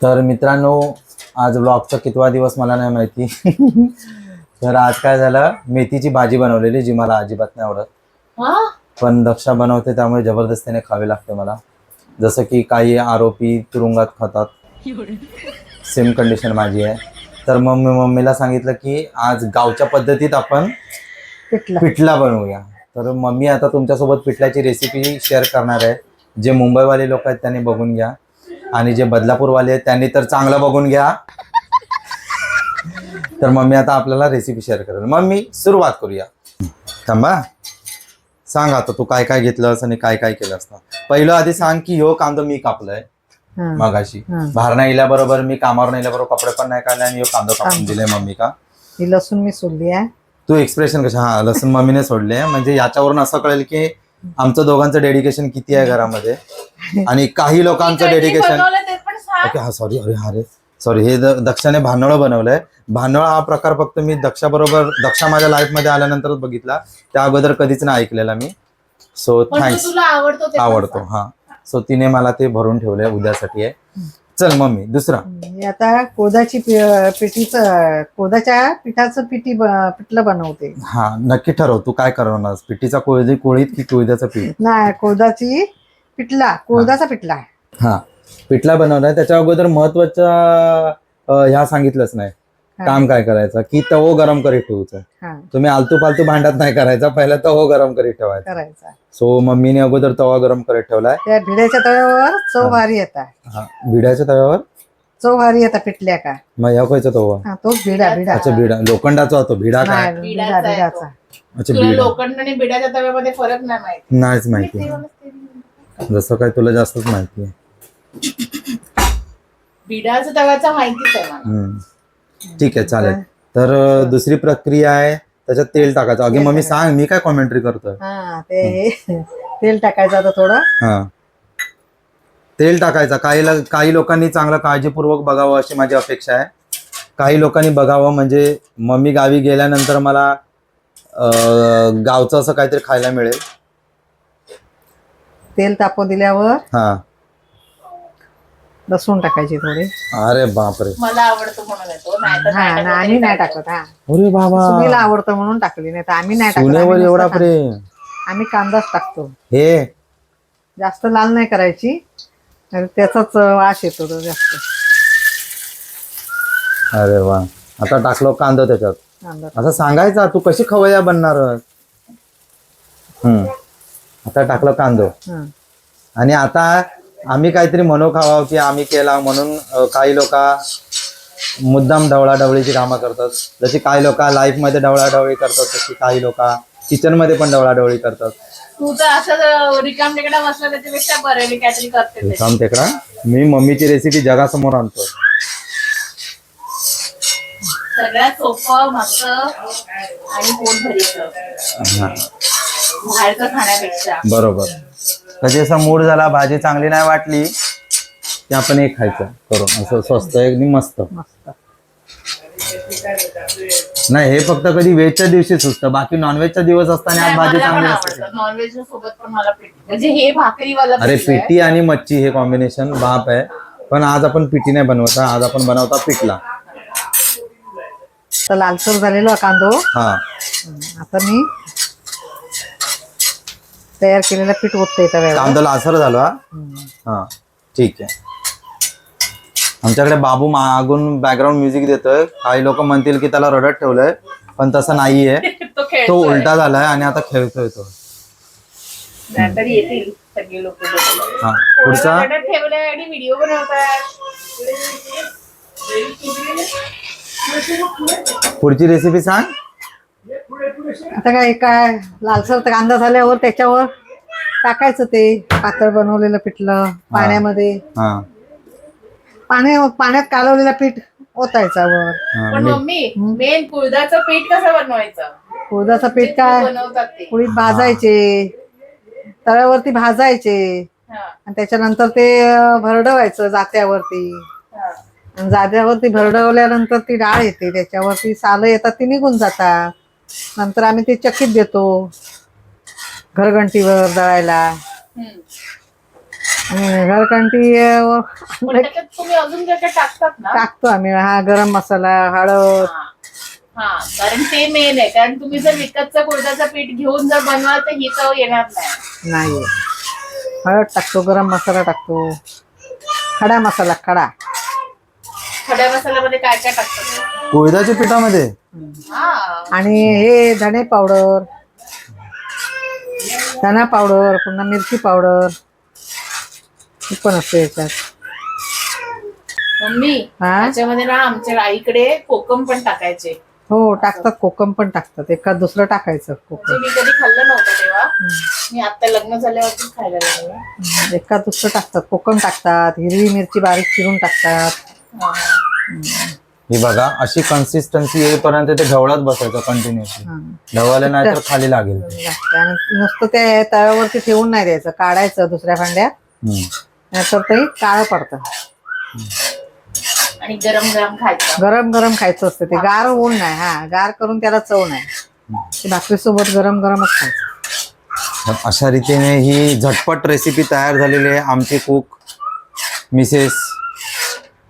तर मित्रांनो, आज व्लॉगचा कितवा दिवस मला नाही माहिती. तर आज काय झालं, मेथीची भाजी बनवलेली जी मला अजिबात नाही आवडत, पण दक्षा बनवते त्यामुळे जबरदस्तीने खावे लागते मला. जसं की काही आरोपी तुरुंगात खातात, सेम कंडिशन माझी आहे. तर मम्मीला सांगितलं की आज गावच्या पद्धतीत आपण पिठला बनवूया. तर मम्मी आता तुमच्यासोबत पिठल्याची रेसिपी शेअर करणार आहे. जे मुंबईवाले लोक आहेत त्यांनी बघून घ्या, आणि जे बदलापूरवाले आहेत त्यांनी तर चांगलं बघून घ्या. तर मम्मी आता आपल्याला रेसिपी शेअर करेल. मम्मी सुरुवात करूया. थांबा, सांग आता तू काय काय घेतलंस आणि काय काय केलं असतं. पहिलं आधी सांग की ह्यो कांदा मी कापलाय मगाशी. बाहेर नाही इल्याबरोबर, मी कामावर नाही इल्याबरोबर कपडे पण नाही काढले आणि ह्यो कांदा कापून दिले मम्मी का. ही लसूण मी सोडली आहे. तू एक्सप्रेशन कशा, हा लसूण मम्मीने सोडले. म्हणजे याच्यावरून असं कळेल की आमचं दोघांचं डेडिकेशन किती आहे घरामध्ये. आणि काही लोकांचं डेडिकेशन, ओके हा सॉरी, अरे हा रे सॉरी, हे दक्षाने भांडवळ बनवलंय. भांडवळ हा प्रकार फक्त मी दक्षा माझ्या लाईफ मध्ये आल्यानंतरच बघितला, त्या अगोदर कधीच नाही ऐकलेला मी. So thanks. आवडतो हा. सो तिने मला ते भरून ठेवलंय, उद्यासाठी आहे. चल मम्मी दुसरा. आता कोदाच्या पिठाचं पिठलं बनवते. हा नक्की ठरव तू काय करणार, पिठीचा कोळीत की कोयद्याचं पीठ. नाही, कोदाचा पिठला. हा पिठला बनवलाय. त्याच्या अगोदर महत्वाच्या ह्या सांगितलंच नाही, काम काय करायचं की तवो गरम करीत ठेवायचं. तुम्ही आलतू फालतू भांड्यात नाही करायचा, पहिला तवो गरम करीत ठेवायचा. सो मम्मीने अगोदर तवा गरम करत ठेवलाय. त्या भिड्याच्या तव्यावर चव भारी येतात. हा भिड्याच्या तव्यावर चव भारी येतात पिठल्या का. मग ह्या खायचा तवा. तोच भिडा. अच्छा भिडा, लोखंडाचा होतो भिडा काय. भिडाचा. अच्छा भिडा. लोखंड आणि भिड्याच्या तव्यामध्ये फरक नाही माहिती. नाहीच माहिती, जसं काय तुला जास्तच माहिती आहे. भिड्याच्या तव्याचा माहितीच आहे मला. ठीक आहे चालेल. तर दुसरी प्रक्रिया आहे, त्याच्यात तेल टाकायचं. अगे मम्मी सांग, मी काय कॉमेंट्री करतोय. ते तेल टाकायचं आता थोडं. हा तेल टाकायचं. काही लोकांनी चांगलं काळजीपूर्वक बघावं अशी माझी अपेक्षा आहे. काही लोकांनी बघावं म्हणजे मम्मी गावी गेल्यानंतर मला गावचं असं काहीतरी खायला मिळेल. तेल तापू दिल्यावर हा लसूण टाकायची थोडी. अरे बापरे, मला आवडतो म्हणून येतो, आम्ही नाही टाकत. अरे बाबा, सुनीला आवडतं म्हणून टाकली, नाही तर आम्ही नाही टाकत. पुण्यावर एवढा प्रेम. आम्ही कांदाच टाकतो. हे जास्त लाल नाही करायची, त्याचाच वास येतो तो जास्त. अरे वा, आता टाकलो कांदा त्याच्यात. कांदा असं सांगायचा तू कशी खवय्या बनणार. आता टाकलं कांदो. आणि आता आम्ही काहीतरी म्हणू खावा की आम्ही केला म्हणून काही लोक मुद्दाम ढवळाढवळीची कामं करतात. जशी काही लोक लाईफ मध्ये ढवळाढवळी करतात, तशी काही लोक किचन मध्ये पण ढवळाढवळी करतात. तू तर असं रिकाम टेकडा बसला त्याच्यापेक्षा बरं मी काहीतरी करते. रिकाम टेकडा, मी मम्मीची रेसिपी जगासमोर आणतो. सगळ्यात सोपं मस्त आणि पोट भरीचं बाहेरचं खाण्यापेक्षा. बरोबर. कधी असा मूड झाला, भाजी चांगली नाही वाटली की आपण एक खायचं करून, असं स्वस्त एकदम मस्त. नाही हे फक्त कधी व्हेजच्या दिवशी सुचतं, बाकी नॉनव्हेजचा दिवस असताना आज भाजी चांगली असते. नॉनव्हेज सोबत पण मला पिठी, म्हणजे हे भाकरीवाला. अरे पिठी आणि मच्छी हे कॉम्बिनेशन बाप आहे. पण आज आपण पिठी नाही बनवत, आज आपण बनवता पिठला. तर लालसर झालेला कांदो. हा आता मी तयार केलेलं पीठ ओतते तव्यावर. कांदा लालसर झाला. हा ठीक आहे. आमच्याकडे बाबू मागून बॅकग्राऊंड म्युझिक देतोय. काही लोक म्हणतील की त्याला रडत ठेवलंय, पण तसं नाहीये. तो उलटा झालाय आणि आता खेळतोय तो. येतील सगळे लोक. हा पुढचा ठेवले आणि व्हिडिओ बनवतात. पुढची रेसिपी सांग. आता काय लालसर कांदा झाल्यावर त्याच्यावर टाकायचं ते पातळ बनवलेलं पिठलं पाण्यामध्ये. पाण्यात कालवलेलं पीठ ओतायचं वर. पण मम्मी मेन कुळदाचं पीठ कसं बनवायचं. कुळदाचं पीठ काय बनवतात ते कुळीत भाजायचे, तव्यावरती भाजायचे, आणि त्याच्यानंतर ते भरडवायचं जात्यावरती. जात्यावरती भरडवल्यानंतर ती डाळ येते, त्याच्यावरती सालं येतात ती निघून जातात. नंतर आम्ही ते चक्कीत देतो घरघंटीवर दळायला. आणि घरकांटी पण त्याच्यात तुम्ही अजून काय काय टाकतात ना? टाकतो आम्ही. हा गरम मसाला, हळद. हा कारण ते मेन आहे. कारण तुम्ही जर विकतचं कुळथाचं पीठ घेऊन जर बनवाल तर ही चव येणार नाही. नाही, हळद टाकतो, गरम मसाला टाकतो, खडा मसाला, खडा. खड्या मसाल्यामध्ये काय काय टाकतात? कोळदाच्या पिठामध्ये हा आणि हे धणे पावडर, धना पावडर, पुन्हा मिरची पावडर हे पण असते याच्यात. मम्मी हा? त्याच्यामध्ये ना आमच्या आईकडे कोकम पण टाकायचे. हो टाकतात, कोकम पण टाकतात, एखाद दुसरं टाकायचं म्हणजे कोकम. मी कधी खाल्लं नव्हतं तेव्हा. मी आता लग्न झाल्यावरतीच खायला लागले. एखाद दुसरं टाकतात, कोकम टाकतात, हिरवी मिरची बारीक चिरून टाकतात. ही बघा अशी कन्सिस्टन्सी येईपर्यंत ते ढवळत बसायचं कंटिन्युअसली. ढवळलं नाही तर खाली लागेल. आणि नुसतं ते तव्यावरती ठेवून नाही द्यायचं, काढायचं दुसऱ्या भांड्यात, नाहीतर ते काळं पडतं. आणि गरम गरम खायचं. गरम गरम खायचं असतं ते, गार होऊन नाही. हा, गार करून त्याला चव नाही. ते भाकरीसोबत गरम गरमच खायचं. तर अशा रीतीने ही झटपट रेसिपी तयार झालेली आहे. आमचे कुक मिसेस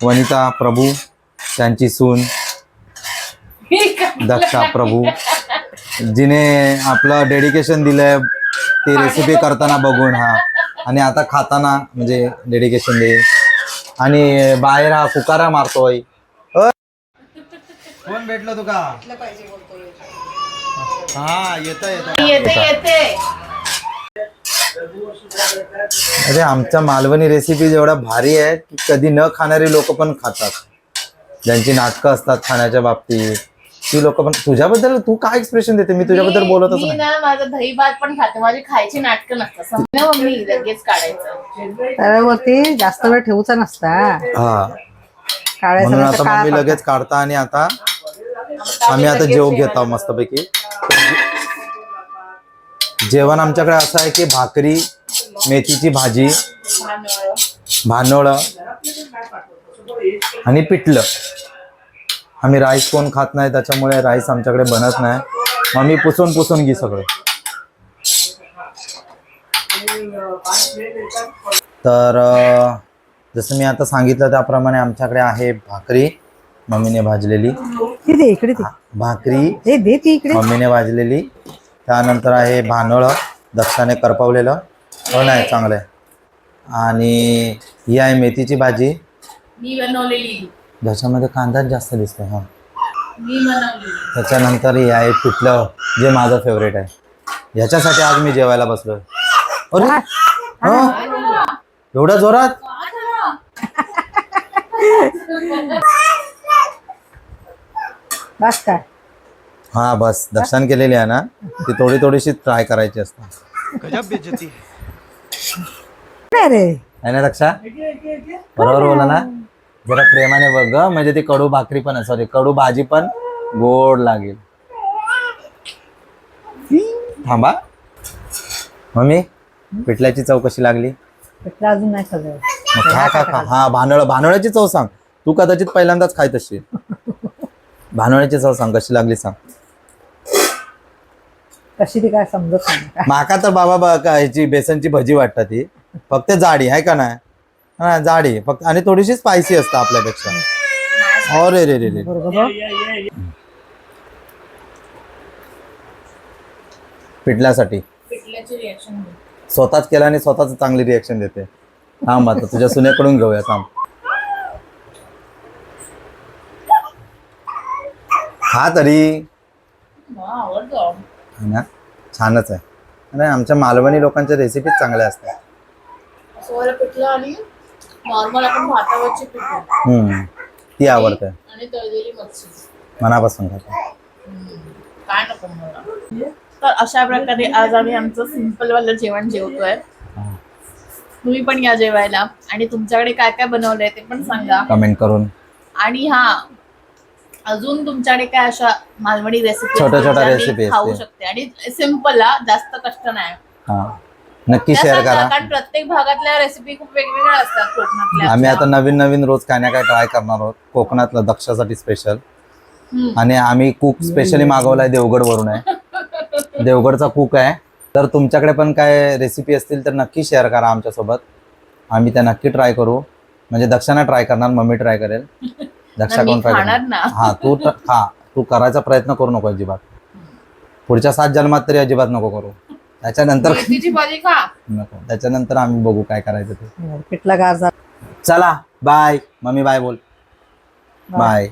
वनिता प्रभू, त्यांची सून दक्षा प्रभू, जिने आपलं डेडिकेशन दिलंय ती रेसिपी करताना बघून. हा, आणि आता खाताना म्हणजे डेडिकेशन देईल. आणि बाहेर हा फुकारा मारतोय. कोण भेटलं तुका? हा येतं येते येते. अरे आमच्या मालवणी रेसिपी एवढ्या भारी आहेत की कधी न खाणारी लोक पण खातात. ज्यांची नाटकं असतात खाण्याच्या बाबतीत ती लोक पण. तुझ्याबद्दल तू काय एक्सप्रेशन देते? मी तुझ्याबद्दल बोलतच मी नाही. ना माझं दही भात पण खाते. माझी खायची नाटकं नसतात. समजा मम्मी लगेच काढायचं. तव्यावरती जास्त वेळ ठेवूचा नसता, हा, काढायचं म्हणून नाही तर आता काळा मम्मी पडतं. लगेच काढता. आणि आता आम्ही आता जेव घेत आहोत मस्तपैकी. जेवण आमच्याकडे असं आहे की भाकरी, मेथीची भाजी, भानोळं आणि पिठलं. आम्ही राईस कोण खात नाही त्याच्यामुळे राईस आमच्याकडे बनत नाही. मम्मी पुसून घे सगळं. तर जसं मी आता सांगितलं त्याप्रमाणे आमच्याकडे आहे भाकरी मम्मीने भाजलेली. ती दे इकडे, ती भाकरी दे दे ती इकडे. मम्मीने भाजलेली. त्यानंतर आहे भानोळं दक्षाने करपवलेलं. हो नाही चांगलं आहे. आणि ही आहे मेथीची भाजी, मी बनवलेली. ज्याच्यामध्ये कांदाच जास्त दिसतोय. हा, मी बनवलेली. त्याच्यानंतर हे आहे पिठलं, जे माझं फेवरेट आहे. ह्याच्यासाठी आज मी जेवायला बसलोय. अरे हो, एवढ्या जोरात? बस काय? हा बस, दक्षाने केलेली आहे ना ती थोडी थोडीशी ट्राय करायची असते. नाही रे, आहे ना दक्षा? बरोबर बोला ना? जरा प्रेमाने बघ ग, म्हणजे ती कडू भाकरी पण, सॉरी कडू भाजी पण गोड लागेल. थांबा मम्मी, पिठल्याची चव कशी लागली? पिठलं अजून नाही खाल्लं. मग खा खा खा. हा, भानोळ्याची चव सांग. तू कदाचित पहिल्यांदाच खायत असशील. भानोळ्याची चव सांग कशी लागली सांग. कशी ती काय समजत नाही. माका तर बाबा ह्याची बेसनची भजी वाटतात. ती फक्त जाडी आहे का नाही? हा जाडी फक्त, आणि थोडीशी स्पायसी असतं आपल्यापेक्षा. अरे रे रे रे. बरोबर. पिठल्यासाठी पिठल्याची रिएक्शन. स्वतःच केला आणि स्वतःच चांगली रिएक्शन देते. थांब आता तुझ्या सुनेकडून घेऊया. थांब, हा तरी आवडतो. है ना, छानच आहे. आणि आमच्या मालवणी लोकांच्या रेसिपीज चांगल्या असतात. सोळा पिठलं आणि नॉर्मल आपण भातावरची पिठलं ती आवडते. आणि तळलेली मच्छी मनापासून खाते. काय नको मला. तर अशा प्रकारे आज आम्ही आमचं सिंपल वालं जेवण जेवतोय. तुम्ही पण या जेवायला. आणि तुमच्याकडे काय काय बनवलंय ते पण सांगा कमेंट करून. आणि हा, अजून तुमच्याकडे काय अशा मालवणी रेसिपी छोट्या रेसिपी खाऊ शकते आणि सिंपल, जास्त कष्ट नाही. हा, नक्की शेअर करा. कारण प्रत्येक भागातल्या रेसिपी खूप वेगवेगळ्या असतात कोकणातल्या. आम्ही आता नवीन नवीन रोज काय ना काय ट्राय करणार आहोत कोकणातलं, दक्षासाठी स्पेशल. आणि आम्ही कुक स्पेशली मागवलाय देवगड वरून आहे. देवगडचा कुक आहे. तर तुमच्याकडे पण काय रेसिपी असतील तर नक्की शेअर करा आमच्यासोबत. आम्ही त्या नक्की ट्राय करू. म्हणजे दक्षाना ट्राय करणार, मम्मी ट्राय करेल. दक्षा मी कोण ट्राय खाणार करणार? ना. हा तू खा, तू करायचा प्रयत्न करू नको अजिबात. पुढच्या 7 जन्मात तरी अजिबात नको करू. त्याच्यानंतर मेथीची भाजी खा. नको, त्याच्यानंतर आम्ही बघू काय करायचं ते. पिठला गार झाला. चला बाय, मम्मी बाय बोल. बाय.